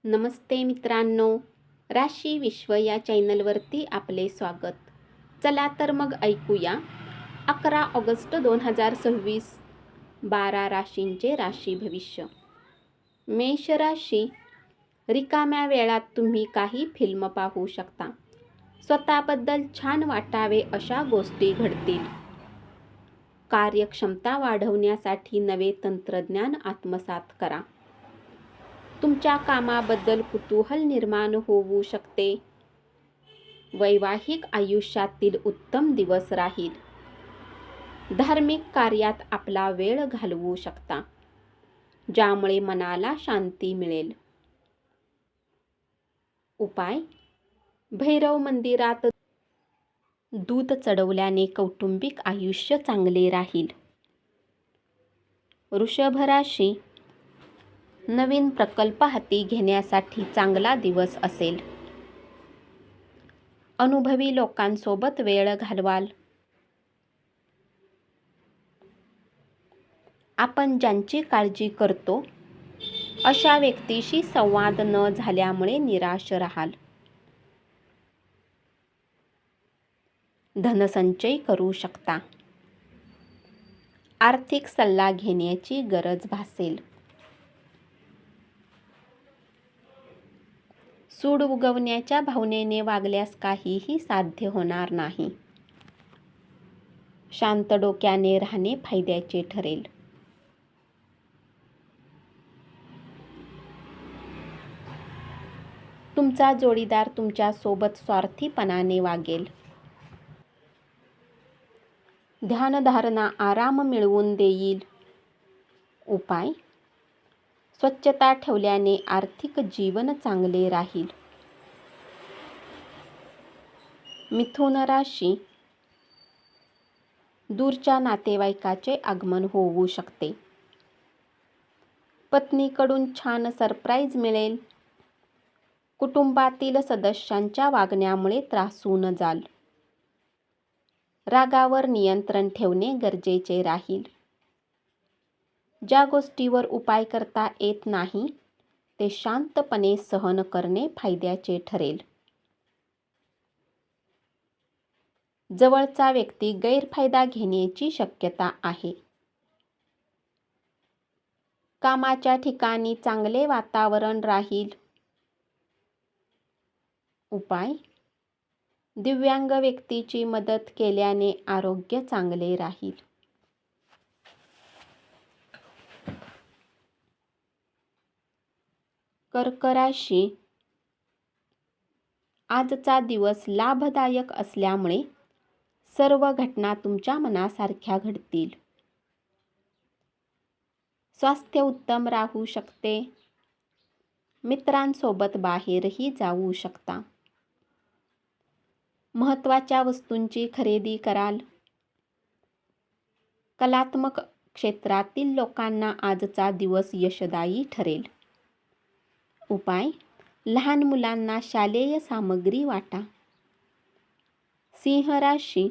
नमस्ते मित्रांनो, राशी विश्व या चॅनलवरती आपले स्वागत. चला तर मग ऐकूया 11 ऑगस्ट 2026 12 राशींचे राशी भविष्य. मेष राशी, रिकाम्या वेळात तुम्ही काही फिल्म पाहू शकता. स्वतःबद्दल छान वाटावे अशा गोष्टी घडतील. कार्यक्षमता वाढवण्यासाठी नवे तंत्रज्ञान आत्मसात करा. तुमच्या कामाबद्दल कुतूहल निर्माण होऊ शकते. वैवाहिक आयुष्यातील उत्तम दिवस राहील. धार्मिक कार्यात आपला वेळ घालवू शकता, ज्यामुळे मनाला शांती मिळेल. उपाय: भैरव मंदिरात दूध चढवल्याने कौटुंबिक आयुष्य चांगले राहील. वृषभ राशी, नवीन प्रकल्प हाती घेण्यासाठी चांगला दिवस असेल. अनुभवी लोकांसोबत वेळ घालवाल. आपण ज्यांची काळजी करतो अशा व्यक्तीशी संवाद न झाल्यामुळे निराश राहाल. धनसंचय करू शकता. आर्थिक सल्ला घेण्याची गरज भासेल. सूड उगवण्याच्या भावनेने वागल्यास काहीही साध्य होणार नाही. शांत डोक्याने राहणे फायद्याचे ठरेल. तुमचा जोडीदार तुमच्या सोबत स्वार्थीपणाने वागेल. ध्यानधारणा आराम मिळवून देईल. उपाय: स्वच्छता ठेवल्याने आर्थिक जीवन चांगले राहील. मिथुन राशी, दूरच्या नातेवाईकाचे आगमन होऊ शकते. पत्नीकडून छान सरप्राईज मिळेल. कुटुंबातील सदस्यांच्या वागण्यामुळे त्रासून जाल. रागावर नियंत्रण ठेवणे गरजेचे राहील. ज्या गोष्टीवर उपाय करता येत नाही ते शांतपणे सहन करणे फायद्याचे ठरेल. जवळचा व्यक्ती गैरफायदा घेण्याची शक्यता आहे. कामाच्या ठिकाणी चांगले वातावरण राहील. उपाय: दिव्यांग व्यक्तीची मदत केल्याने आरोग्य चांगले राहील. कर्क राशी, आजचा दिवस लाभदायक असल्यामुळे सर्व घटना तुमच्या मनासारख्या घडतील. स्वास्थ्य उत्तम राहू शकते. मित्रांसोबत बाहेरही जाऊ शकता. महत्त्वाच्या वस्तूंची खरेदी कराल. कलात्मक क्षेत्रातील लोकांना आजचा दिवस यशदायी ठरेल. उपाय: लहान मुलांना शालेय सामग्री वाटा. सिंह राशी,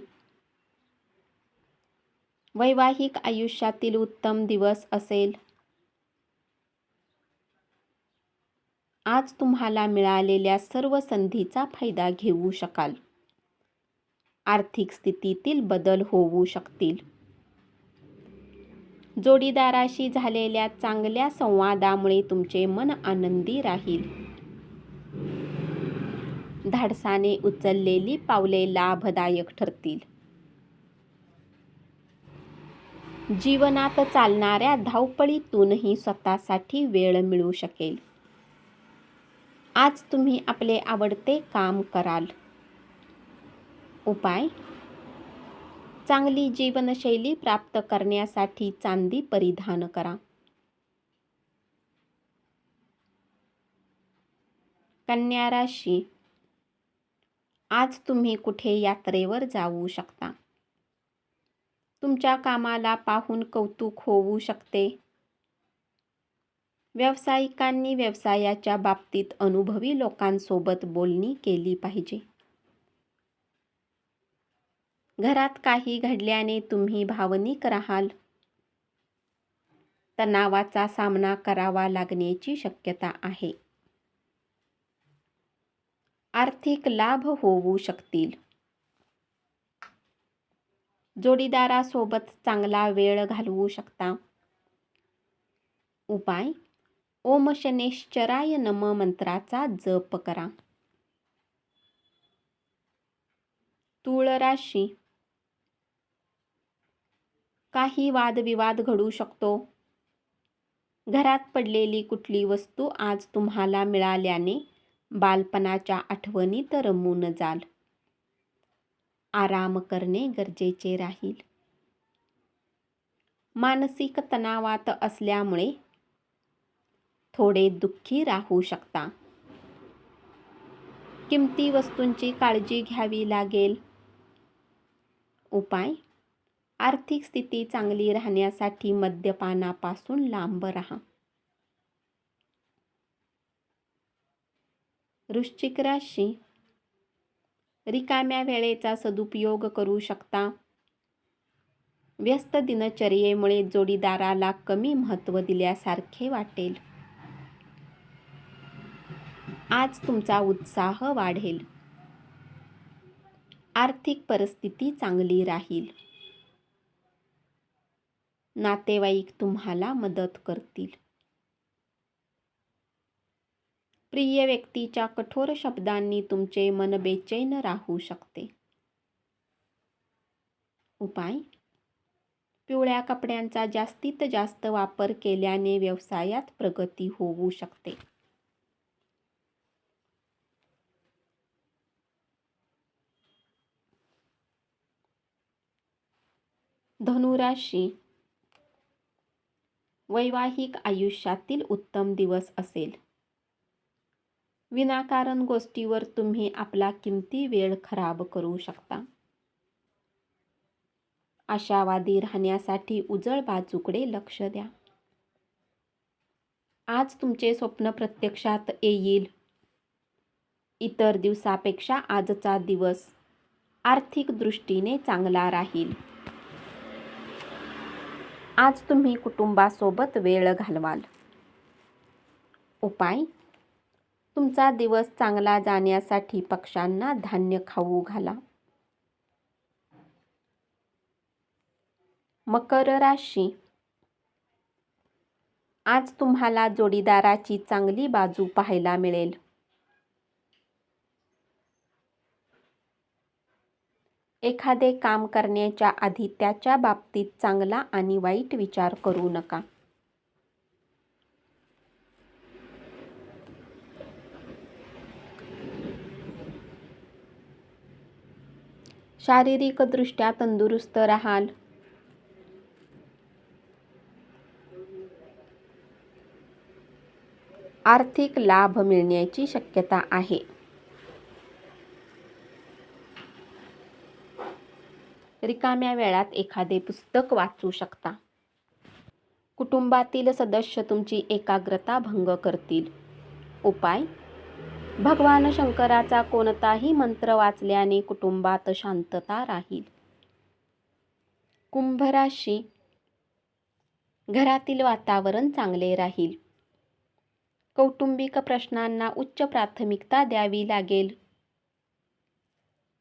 वैवाहिक आयुष्यातील उत्तम दिवस असेल. आज तुम्हाला मिळालेल्या सर्व संधीचा फायदा घेऊ शकाल. आर्थिक स्थितीतील बदल होऊ शकतील. जोडीदाराशी झालेल्या चांगल्या संवादामुळे तुमचे मन आनंदी राहील. धाडसाने उचललेली पावले लाभदायक ठरतील. जीवनात चालणाऱ्या धावपळीतूनही स्वतःसाठी वेळ मिळू शकेल. आज तुम्ही आपले आवडते काम कराल. उपाय: चांगली जीवनशैली प्राप्त करण्यासाठी चांदी परिधान करा. कन्या राशी, आज तुम्ही कुठे यात्रेवर जाऊ शकता. तुमच्या कामाला पाहून कौतुक होऊ शकते. व्यावसायिकांनी व्यवसायाच्या बाबतीत अनुभवी लोकांसोबत बोलणी केली पाहिजे. घरात काही घडल्याने तुम्ही भावनिक राहाल. तणावाचा सामना करावा लागण्याची शक्यता आहे. आर्थिक लाभ होऊ शकतील. जोडीदारासोबत चांगला वेळ घालवू शकता. उपाय: ओम शनेश्चराय नम मंत्राचा जप करा. तूळ राशी. काही वादविवाद घडू शकतो. घरात पडलेली कुठली वस्तू आज तुम्हाला मिळाल्याने बालपणाच्या आठवणीत रमून जाल. आराम करणे गरजेचे राहील. मानसिक तणावात असल्यामुळे थोडे दुःखी राहू शकता. किमती वस्तूंची काळजी घ्यावी लागेल. उपाय: आर्थिक स्थिती चांगली राहण्यासाठी मद्यपानापासून लांब राहा. वृश्चिक राशी. रिकाम्या वेळेचा सदुपयोग करू शकता. व्यस्त दिनचर्येमुळे जोडीदाराला कमी महत्त्व दिल्यासारखे वाटेल. आज तुमचा उत्साह वाढेल. आर्थिक परिस्थिती चांगली राहील. नातेवाईक तुम्हाला मदत करतील. प्रिय व्यक्तीच्या कठोर शब्दांनी तुमचे मन बेचैन राहू शकते. उपाय: पिवळ्या कपड्यांचा जास्तीत जास्त वापर केल्याने व्यवसायात प्रगती होऊ शकते. धनुराशी. वैवाहिक आयुष्यातील उत्तम दिवस असेल. विनाकारण गोष्टीवर तुम्ही आपला किमती वेळ खराब करू शकता. आशावादी राहण्यासाठी उजळ बाजूकडे लक्ष द्या. आज तुमचे स्वप्न प्रत्यक्षात येईल. इतर दिवसापेक्षा आजचा दिवस आर्थिक दृष्टीने चांगला राहील. आज तुम्ही कुटुंबासोबत वेळ घालवाल. उपाय: तुमचा दिवस चांगला जाण्यासाठी पक्ष्यांना धान्य खाऊ घाला. मकर राशी. आज तुम्हाला जोडीदाराची चांगली बाजू पाहायला मिळेल. एखादे काम करण्याच्या आधी त्याच्या बाबतीत चांगला आणि वाईट विचार करू नका. शारीरिकदृष्ट्या तंदुरुस्त राहाल. आर्थिक लाभ मिळण्याची शक्यता आहे. रिकाम्या वेळात एखादे पुस्तक वाचू शकता. कुटुंबातील सदस्य तुमची एकाग्रता भंग करतील. उपाय: भगवान शंकराचा कोणताही मंत्र वाचल्याने कुटुंबात शांतता राहील. कुंभ राशी. घरातील वातावरण चांगले राहील. कौटुंबिक प्रश्नांना उच्च प्राथमिकता द्यावी लागेल.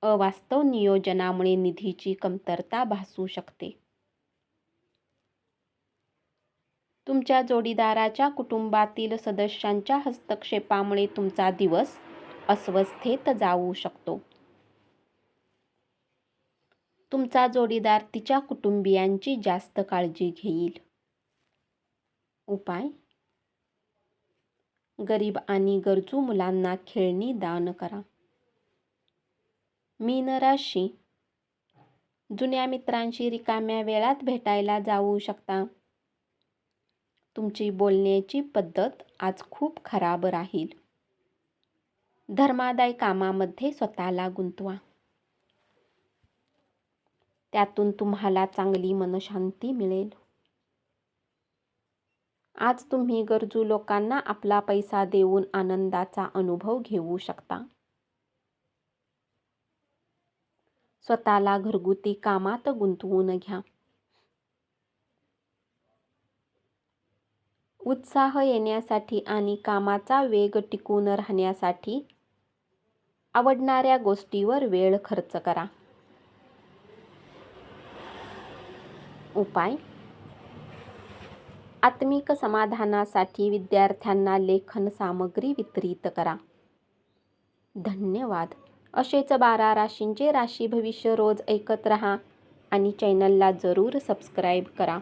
अवास्तव नियोजनामुळे निधीची कमतरता भासू शकते. तुमच्या जोडीदाराच्या कुटुंबातील सदस्यांच्या हस्तक्षेपामुळे तुमचा दिवस अस्वस्थतेत जाऊ शकतो. तुमचा जोडीदार तिच्या कुटुंबियांची जास्त काळजी घेईल. उपाय: गरीब आणि गरजू मुलांना खेळणी दान करा. मीन राशी. जुन्या मित्रांशी रिकाम्या वेळात भेटायला जाऊ शकता. तुमची बोलण्याची पद्धत आज खूप खराब राहील. धर्मादाय कामामध्ये स्वतःला गुंतवा. त्यातून तुम्हाला चांगली मनशांती मिळेल. आज तुम्ही गरजू लोकांना आपला पैसा देऊन आनंदाचा अनुभव घेऊ शकता. स्वतःला घरगुती कामात गुंतवून घ्या. उत्साह येण्यासाठी आणि कामाचा वेग टिकून राहण्यासाठी आवडणाऱ्या गोष्टीवर वेळ खर्च करा. उपाय: आत्मिक समाधानासाठी विद्यार्थ्यांना लेखन सामग्री वितरित करा. धन्यवाद. असेच 12 राशींचे राशी भविष्य रोज ऐकत रहा आणि चॅनलला जरूर सबस्क्राईब करा.